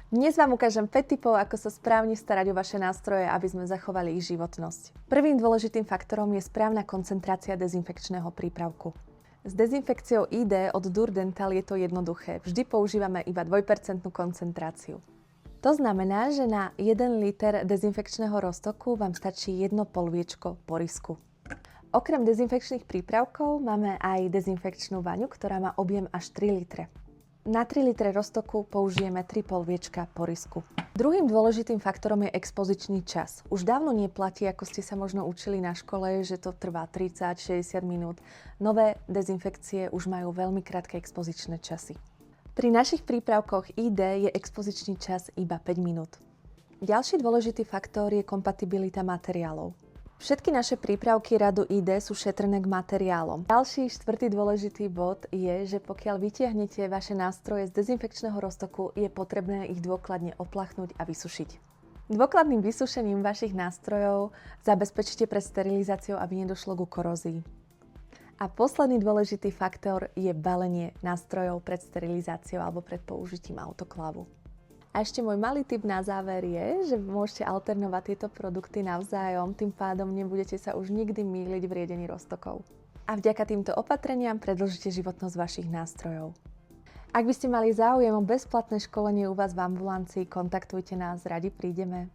Dnes vám ukážem 5 tipov, ako sa správne starať o vaše nástroje, aby sme zachovali ich životnosť. Prvým dôležitým faktorom je správna koncentrácia dezinfekčného prípravku. S dezinfekciou ID od Durdental je to jednoduché. Vždy používame iba 2% koncentráciu. To znamená, že na 1 liter dezinfekčného roztoku vám stačí jedno polviečko porysku. Okrem dezinfekčných prípravkov máme aj dezinfekčnú vaňu, ktorá má objem až 3 litre. Na 3 litre roztoku použijeme 3 polviečka porysku. Druhým dôležitým faktorom je expozičný čas. Už dávno neplatí, ako ste sa možno učili na škole, že to trvá 30-60 minút. Nové dezinfekcie už majú veľmi krátke expozičné časy. Pri našich prípravkoch ID je expozičný čas iba 5 minút. Ďalší dôležitý faktor je kompatibilita materiálov. Všetky naše prípravky radu ID sú šetrné k materiálom. Ďalší štvrtý dôležitý bod je, že pokiaľ vytiahnete vaše nástroje z dezinfekčného roztoku, je potrebné ich dôkladne oplachnúť a vysušiť. Dôkladným vysušením vašich nástrojov zabezpečíte pred sterilizáciou, aby nedošlo ku korózii. A posledný dôležitý faktor je balenie nástrojov pred sterilizáciou alebo pred použitím autoklavu. A ešte môj malý tip na záver je, že môžete alternovať tieto produkty navzájom, tým pádom nebudete sa už nikdy mýliť v riedení roztokov. A vďaka týmto opatreniam predĺžite životnosť vašich nástrojov. Ak by ste mali záujem o bezplatné školenie u vás v ambulancii, kontaktujte nás, radi prídeme.